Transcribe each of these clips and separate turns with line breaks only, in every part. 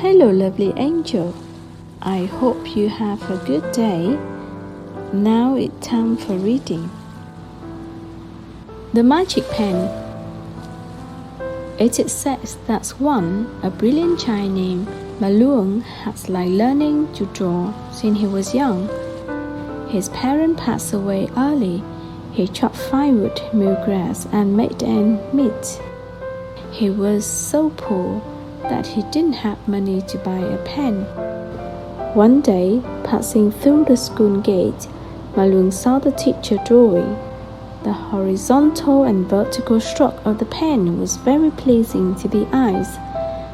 Hello, lovely angel. I hope you have a good day. Now it's time for reading. The Magic Pen. It is said that a brilliant child named Malung has liked learning to draw since he was young. His parents passed away early. He chopped firewood, mowed grass, and made ends meet. He was so poor that he didn't have money to buy a pen. One day, passing through the school gate, Malung saw the teacher drawing. The horizontal and vertical stroke of the pen was very pleasing to the eyes,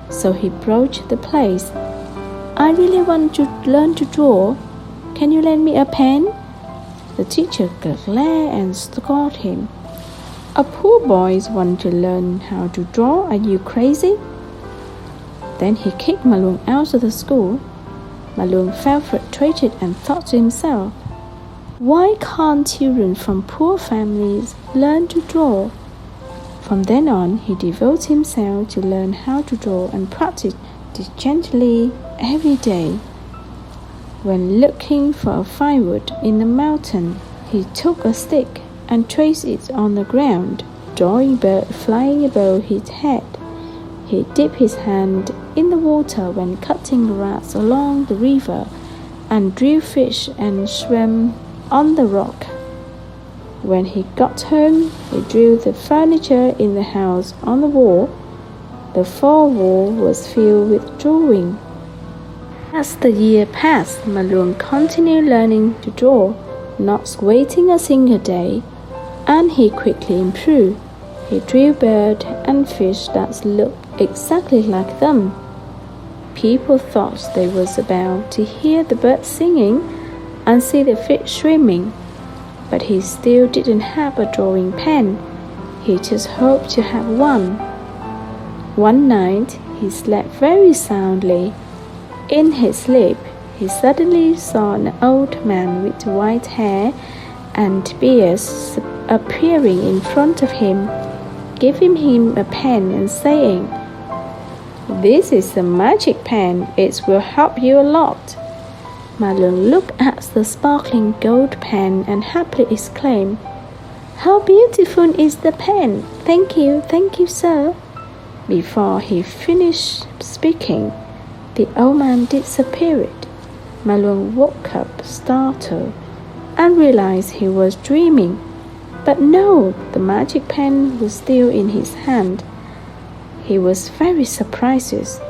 so he approached the place. "I really want to learn to draw. Can you lend me a pen?" The teacher glared and scolded him. "A poor boy wants to learn how to draw. Are you crazy?" Then he kicked Malung out of the school. Malung felt frustrated and thought to himself, "Why can't children from poor families learn to draw?" From then on, he devoted himself to learn how to draw and practiced diligently every day. When looking for a firewood in the mountain, he took a stick and traced it on the ground, drawing a bird flying above his head. He dipped his hand in the water when cutting grass along the river, and drew fish and swam on the rock. When he got home, he drew the furniture in the house on the wall. The floor wall was filled with drawing. As the year passed, Malung continued learning to draw, not waiting a single day, and he quickly improved. He drew birds and fish that looked exactly like them. People thought they was about to hear the birds singing and see the fish swimming, but he still didn't have a drawing pen. He just hoped to have one. One night, he slept very soundly. In his sleep, he suddenly saw an old man with white hair and beard appearing in front of him, giving him a pen and saying, "This is the magic pen. It will help you a lot." Malung looked at the sparkling gold pen and happily exclaimed, "How beautiful is the pen! Thank you, sir." Before he finished speaking, the old man disappeared. Malung woke up startled and realized he was dreaming. But no, the magic pen was still in his hand. He was very surprised.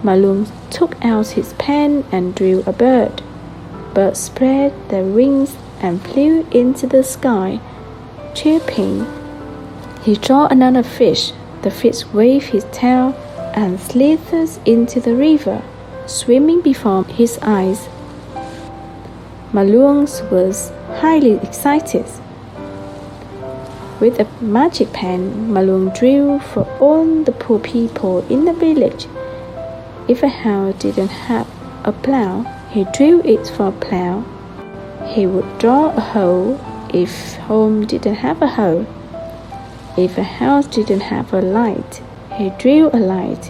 Malung took out his pen and drew a bird. Birds spread their wings and flew into the sky, chirping. He drew another fish. The fish waved his tail and slithered into the river, swimming before his eyes. Malung was highly excited. With a magic pen, Malung drew for all the poor people in the village. If a house didn't have a plow, he drew it for a plow. He would draw a hoe if home didn't have a hoe. If a house didn't have a light, he drew a light.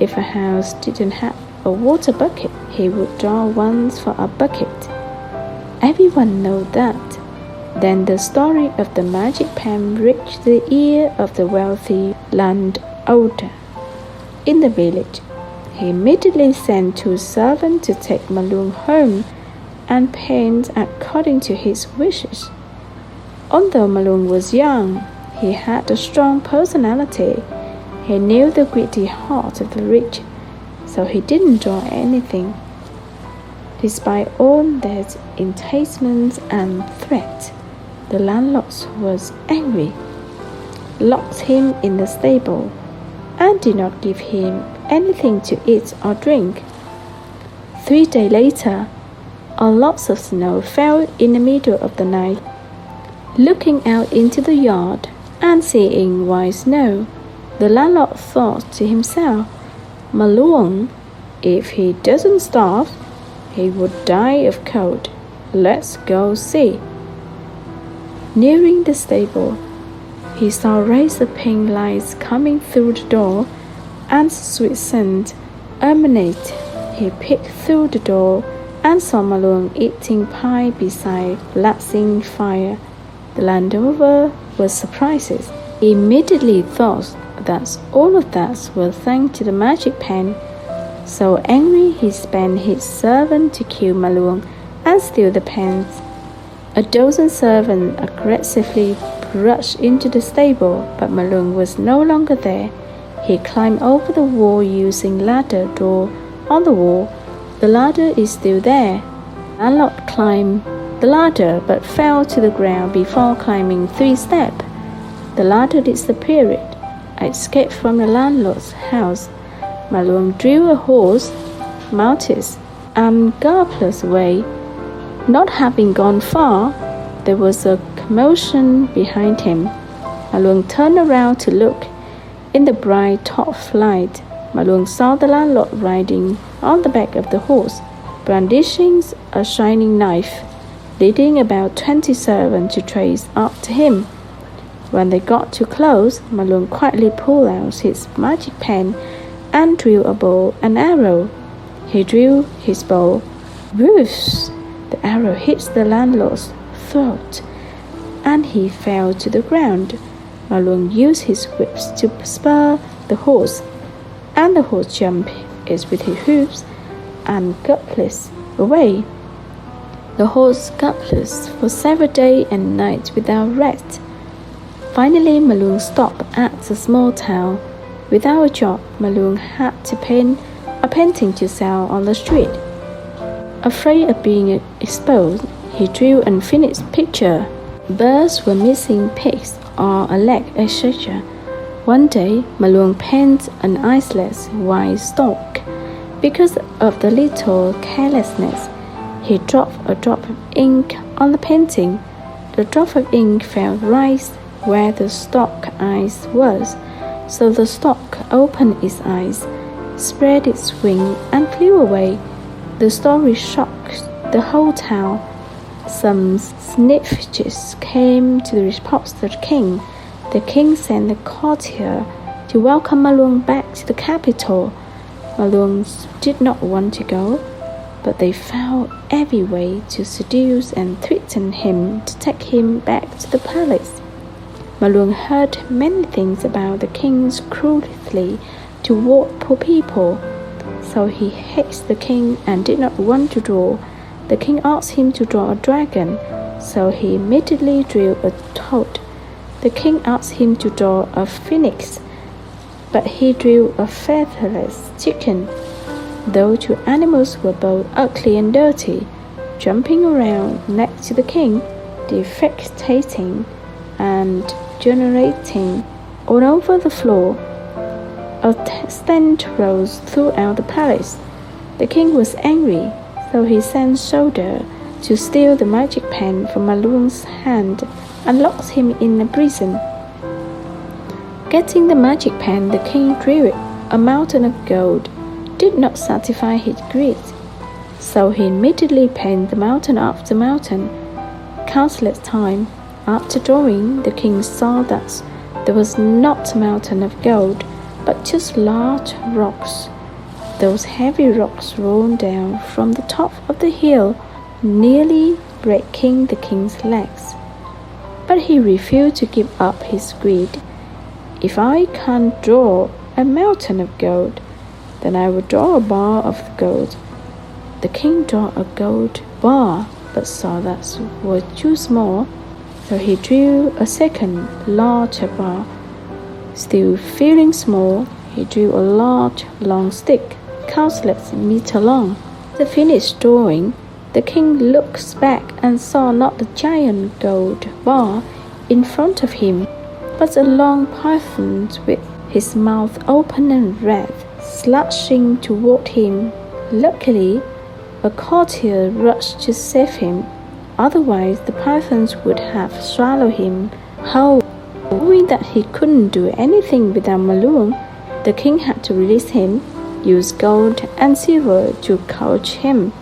If a house didn't have a water bucket, he would draw one for a bucket. Everyone knows that. Then the story of the magic pen reached the ear of the wealthy landowner in the village. He immediately sent 2 servants to take Malung home and paint according to his wishes. Although Malung was young, he had a strong personality. He knew the greedy heart of the rich, so he didn't draw anything. Despite all their enticements and threats, the landlord was angry, locked him in the stable, and did not give him anything to eat or drink. 3 days later, a lot of snow fell in the middle of the night. Looking out into the yard and seeing white snow, the landlord thought to himself, "Malung, if he doesn't starve, he would die of cold. Let's go see." Nearing the stable, he saw rays of pink lights coming through the door and sweet scent a minute, he peeked through the door and saw Malung eating pie beside a blazing fire. The landowner was surprised. He immediately thought that all of that was thanks to the magic pen. So angry, he sent his servant to kill Malung and steal the pens. A dozen servants aggressively rushed into the stable, but Malung was no longer there. He climbed over the wall using ladder door on the wall. The ladder is still there. Landlord climbed the ladder but fell to the ground before climbing 3 steps. The ladder disappeared. I escaped from the landlord's house. Malung drew a horse, mounted, and galloped away. Not having gone far, there was a commotion behind him. Malung turned around to look. In the bright torchlight, Malung saw the landlord riding on the back of the horse, brandishing a shining knife, leading about 20 servants to chase after him. When they got too close, Malung quietly pulled out his magic pen and drew a bow and arrow. He drew his bow. Whoosh! The arrow hit the landlord's throat, and he fell to the ground. Malung used his whips to spur the horse, and the horse jumped it with his hoofs and galloped away. The horse galloped for several days and nights without rest. Finally, Malung stopped at a small town. Without a job, Malung had to paint a painting to sell on the street. Afraid of being exposed, he drew an unfinished picture. Birds were missing pigs or a leg, etc. One day, Malung painted an iceless white stork. Because of the little carelessness, he dropped a drop of ink on the painting. The drop of ink fell right where the stork's eyes was, so the stork opened its eyes, spread its wings, and flew away. The story shocked the whole town. Some snitches came to report to the king. The king sent a courtier to welcome Malung back to the capital. Malung did not want to go, but they found every way to seduce and threaten him to take him back to the palace. Malung heard many things about the king's cruelty toward poor people, so he hates the king and did not want to draw. The king asked him to draw a dragon, so he immediately drew a toad. The king asked him to draw a phoenix, but he drew a featherless chicken. Those 2 animals were both ugly and dirty, jumping around next to the king, defecating and urinating all over the floor. A stench rose throughout the palace. The king was angry, so he sent soldiers to steal the magic pen from Malung's hand and locked him in a prison. Getting the magic pen, the king drew a mountain of gold. Did not satisfy his greed, so he immediately painted the mountain after mountain. Countless times after drawing, the king saw that there was not a mountain of gold, but just large rocks. Those heavy rocks rolled down from the top of the hill, nearly breaking the king's legs. But he refused to give up his greed. If I can't draw a mountain of gold, then I will draw a bar of gold. The king drew a gold bar, but saw that was too small, so he drew a second, larger bar. Still feeling small, he drew a large, long stick, countless meters long. The finished drawing, the king looked back and saw not the giant gold bar in front of him, but a long python with his mouth open and red, slashing toward him. Luckily, a courtier rushed to save him. Otherwise, the pythons would have swallowed him whole. Knowing that he couldn't do anything without Malung, the king had to release him, use gold and silver to coach him,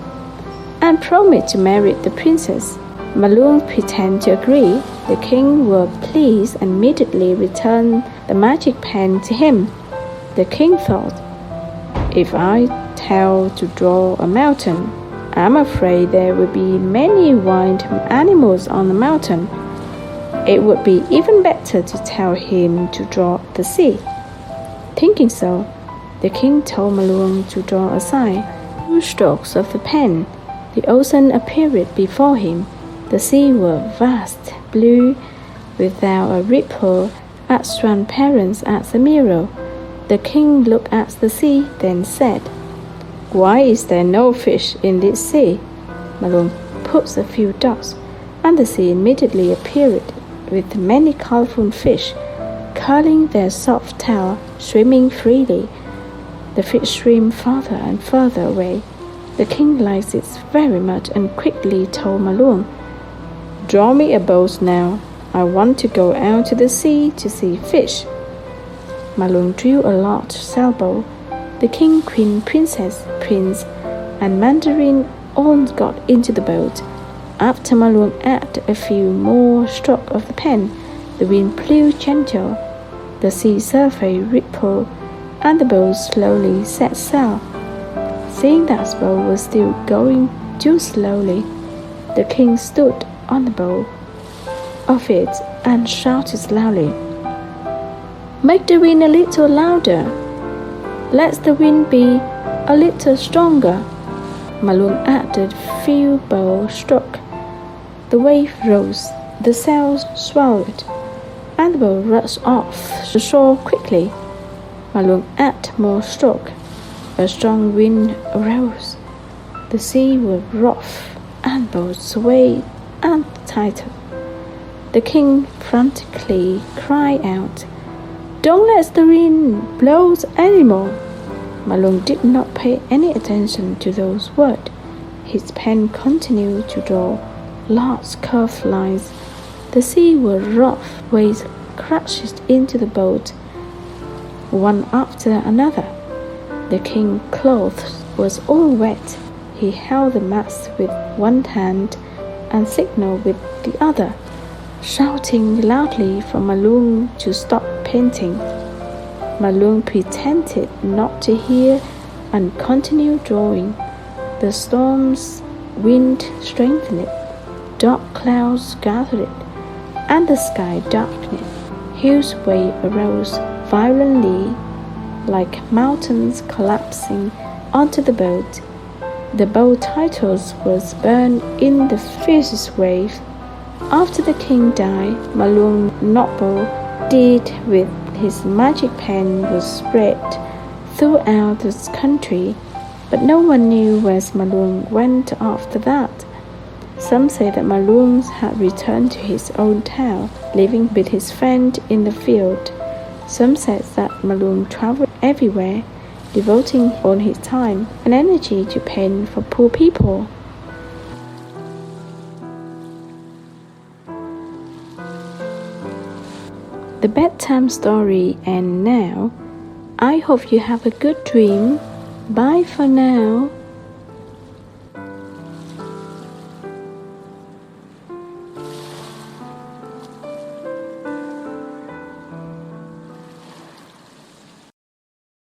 and promised to marry the princess. Malung pretended to agree. The king was pleased and immediately returned the magic pen to him. The king thought, If I tell to draw a mountain, I'm afraid there will be many wild animals on the mountain. It would be even better to tell him to draw the sea." Thinking so, the king told Malung to draw a sign. 2 strokes of the pen, the ocean appeared before him. The sea was vast, blue, without a ripple, as transparent as a mirror. The king looked at the sea, then said, "Why is there no fish in this sea?" Malung put a few dots, and the sea immediately appeared with many colorful fish, curling their soft tail, swimming freely. The fish swam further and further away. The king liked it very much and quickly told Malung, "Draw me a boat now. I want to go out to the sea to see fish." Malung drew a large sailboat. The king, queen, princess, prince, and mandarin all got into the boat. After Malung added a few more strokes of the pen, the wind blew gentle. The sea surface rippled, and the boat slowly set sail. Seeing that the boat was still going too slowly, the king stood on the bow of it and shouted loudly, "Make the wind a little louder. Let the wind be a little stronger." Malung added a few bow strokes. The wave rose, the sails swelled, and the boat rushed off the shore quickly. Malung added more strokes. A strong wind arose. The sea was rough, and the boat swayed and tightened. The king frantically cried out, "Don't let the wind blow anymore." Malung did not pay any attention to those words. His pen continued to draw large curved lines. The sea was rough, waves crashed into the boat, one after another. The king's clothes was all wet. He held the mast with one hand and signaled with the other, shouting loudly for Malung to stop painting. Malung pretended not to hear and continued drawing. The storm's wind strengthened, dark clouds gathered, and the sky darkened. Huge waves arose violently, like mountains collapsing onto the boat. The boat titles was burned in the fiercest wave. After the king died, Malung novel did with his magic pen was spread throughout the country, but no one knew where Malung went after that. Some say that Malung had returned to his own town, living with his friend in the field. Some said that Malung traveled everywhere, devoting all his time and energy to paint for poor people. The bedtime story ends now. I hope you have a good dream. Bye for now.